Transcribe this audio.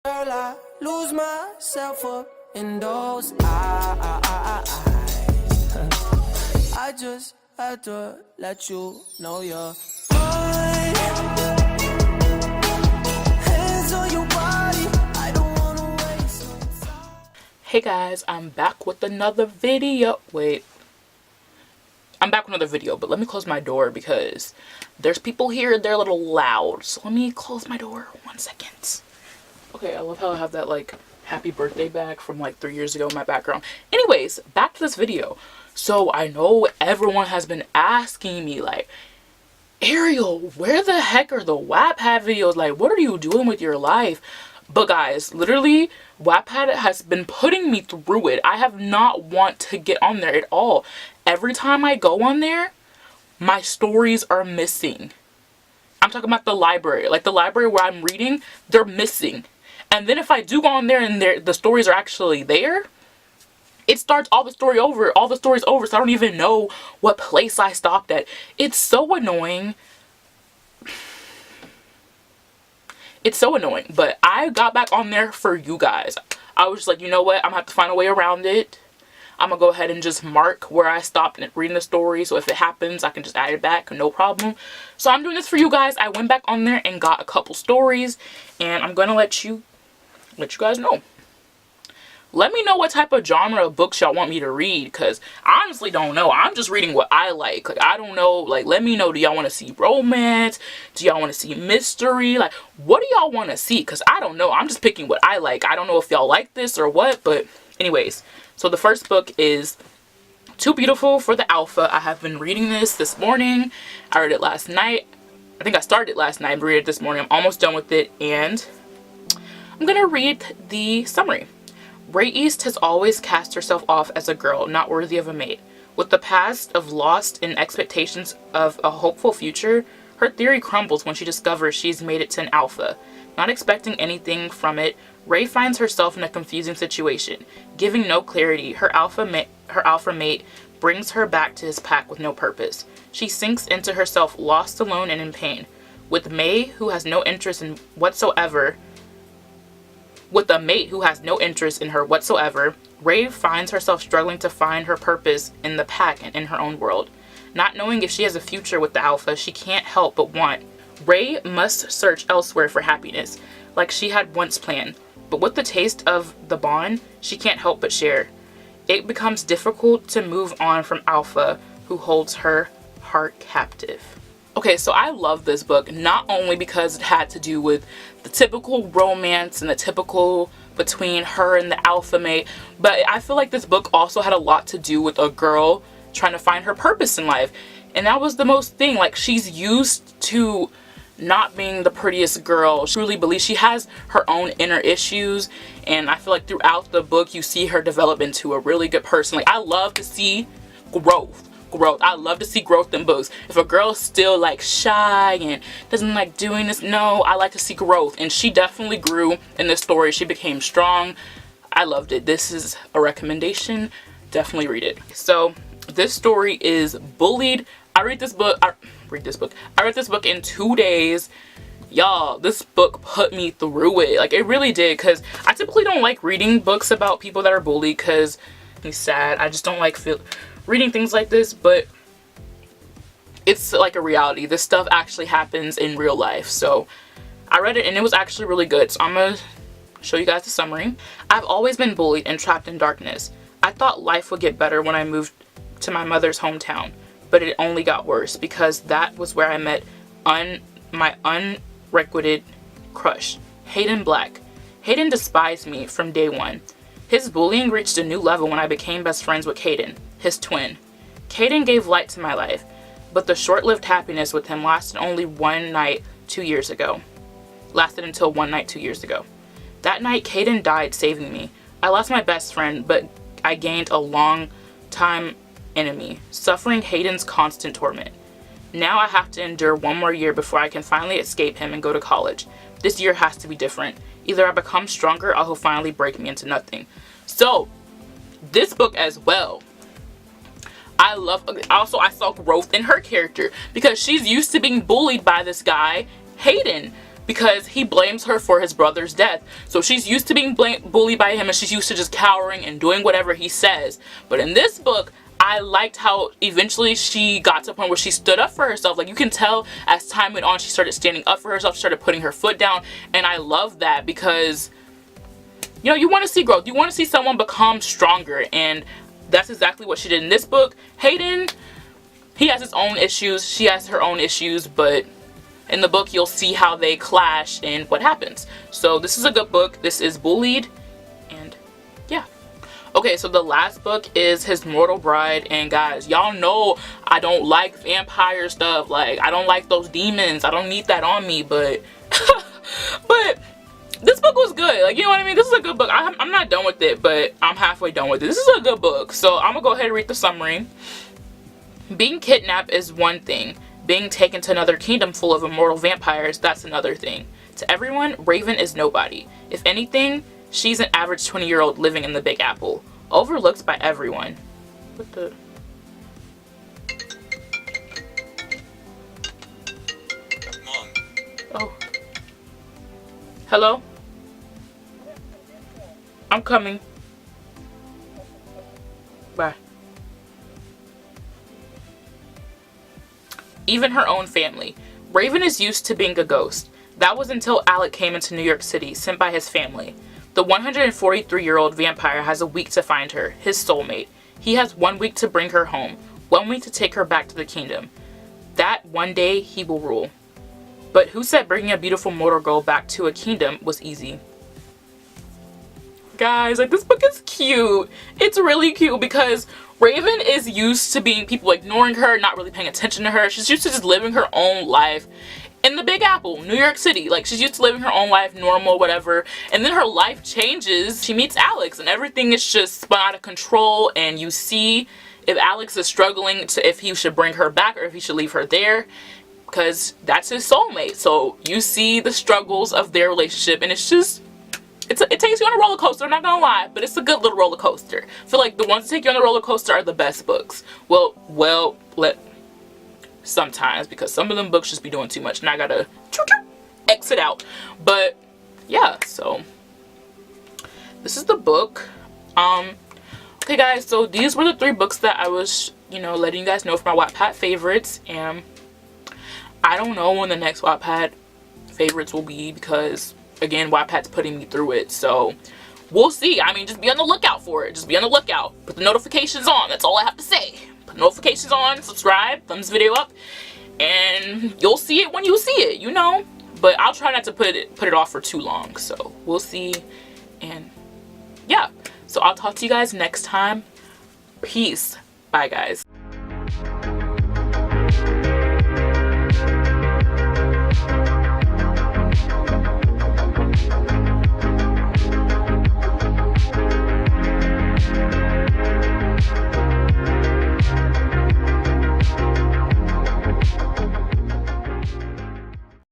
Girl, I lose myself up in those eyes. I just had to let you know you're mine. Hands on your body, I don't wanna waste no time. Hey guys, I'm back with another video. I'm back with another video, but let me close my door because there's people here, they're a little loud. So let me close my door 1 second. Okay, I love how I have that like happy birthday bag from like 3 years ago in my background. Anyways, back to this video. So I know everyone has been asking me like, Arielle, where the heck are the Wattpad videos? Like, what are you doing with your life? But guys, literally, Wattpad has been putting me through it. I have not want to get on there at all. Every time I go on there, my stories are missing. I'm talking about the library. Like the library where I'm reading, they're missing. And then if I do go on there and the stories are actually there, it starts all the stories over, so I don't even know what place I stopped at. It's so annoying. It's so annoying, but I got back on there for you guys. I was just like, you know what? I'm gonna have to find a way around it. I'm gonna go ahead and just mark where I stopped reading the story, so if it happens, I can just add it back, no problem. So I'm doing this for you guys. I went back on there and got a couple stories, and I'm gonna let you guys know. Let me know what type of genre of books y'all want me to read, because I honestly don't know. I'm just reading what I like. Like, I don't know. Like, let me know. Do y'all want to see romance? Do y'all want to see mystery? Like, what do y'all want to see? Because I don't know. I'm just picking what I like. I don't know if y'all like this or what, but anyways. So the first book is Too Beautiful for the Alpha. I have been reading this morning. I read it last night. I think I started it last night, but read it this morning. I'm almost done with it, and I'm going to read the summary. Ray East has always cast herself off as a girl not worthy of a mate. With the past of lost in expectations of a hopeful future, her theory crumbles when she discovers she's made it to an alpha. Not expecting anything from it, Ray finds herself in a confusing situation. Giving no clarity, her alpha mate brings her back to his pack with no purpose. She sinks into herself, lost, alone, and in pain. With May, who has no interest in whatsoever, With a mate who has no interest in her whatsoever, Ray finds herself struggling to find her purpose in the pack and in her own world. Not knowing if she has a future with the alpha, she can't help but want. Ray must search elsewhere for happiness, like she had once planned. But with the taste of the bond, she can't help but share. It becomes difficult to move on from Alpha, who holds her heart captive. Okay, so I love this book, not only because it had to do with the typical romance and the typical between her and the alpha mate, but I feel like this book also had a lot to do with a girl trying to find her purpose in life. And that was the most thing. Like, she's used to not being the prettiest girl. She really believes she has her own inner issues, and I feel like throughout the book you see her develop into a really good person. Like, I love to see growth. I love to see growth in books. If a girl's still like shy and doesn't like doing this, no, I like to see growth, and she definitely grew in this story. She became strong. I loved it. This is a recommendation. Definitely read it. So this story is Bullied. I read this book in 2 days. Y'all, this book put me through it. Like, it really did, because I typically don't like reading books about people that are bullied because it's sad. I just don't like reading things like this, but it's like a reality. This stuff actually happens in real life. So I read it and it was actually really good. So I'm gonna show you guys the summary. I've always been bullied and trapped in darkness. I thought life would get better when I moved to my mother's hometown, but it only got worse because that was where I met my unrequited crush, Hayden Black. Hayden despised me from day one. His bullying reached a new level when I became best friends with Caden, his twin. Caden gave light to my life, but the short-lived happiness with him lasted until one night 2 years ago. That night, Caden died saving me. I lost my best friend, but I gained a long-time enemy, suffering Hayden's constant torment. Now I have to endure 1 more year before I can finally escape him and go to college. This year has to be different. Either I become stronger or he'll finally break me into nothing. So, this book as well, I saw growth in her character because she's used to being bullied by this guy, Hayden. because he blames her for his brother's death. So she's used to being bullied by him, and she's used to just cowering and doing whatever he says. But in this book, I liked how eventually she got to a point where she stood up for herself. Like, you can tell as time went on, she started standing up for herself, she started putting her foot down, and I love that because, you know, you want to see growth. You want to see someone become stronger, and that's exactly what she did in this book. Hayden, he has his own issues, she has her own issues, but in the book you'll see how they clash and what happens. So this is a good book. This is Bullied, and yeah. Okay, so the last book is His Mortal Bride, and guys, y'all know I don't like vampire stuff. Like, I don't like those demons. I don't need that on me, but but this book was good. Like, you know what I mean? This is a good book. I'm not done with it, but I'm halfway done with it. This is a good book. So I'm gonna go ahead and read the summary. Being kidnapped is one thing. Being taken to another kingdom full of immortal vampires, that's another thing. To everyone, Raven is nobody. If anything, she's an average 20-year-old living in the Big Apple. Overlooked by everyone. What the... Mom. Oh. Hello? I'm coming. Bye. Even her own family. Raven is used to being a ghost. That was until Alec came into New York City, sent by his family. The 143-year-old vampire has a week to find her, his soulmate. He has 1 week to bring her home, 1 week to take her back to the kingdom. That one day he will rule. But who said bringing a beautiful mortal girl back to a kingdom was easy? Guys, like, this book is cute. It's really cute because Raven is used to being people ignoring her, not really paying attention to her. She's used to just living her own life in the Big Apple, New York City. Like, she's used to living her own life, normal, whatever. And then her life changes. She meets Alex and everything is just spun out of control. And you see if Alex is struggling to if he should bring her back or if he should leave her there, because that's his soulmate. So you see the struggles of their relationship, and it's just, it takes you on a roller coaster, I'm not gonna lie, but it's a good little roller coaster. I feel like the ones that take you on the roller coaster are the best books. Well, sometimes, because some of them books just be doing too much and I gotta exit out. But yeah, so this is the book. Okay guys, so these were the 3 books that I was, you know, letting you guys know for my Wattpad favorites, and I don't know when the next Wattpad favorites will be because, again, Wattpad's putting me through it, so we'll see. I mean, just be on the lookout for it. Just be on the lookout. Put the notifications on. That's all I have to say. Put notifications on, subscribe, thumbs video up, and you'll see it when you see it, you know. But I'll try not to put it off for too long, so we'll see. And yeah, so I'll talk to you guys next time. Peace. Bye, guys.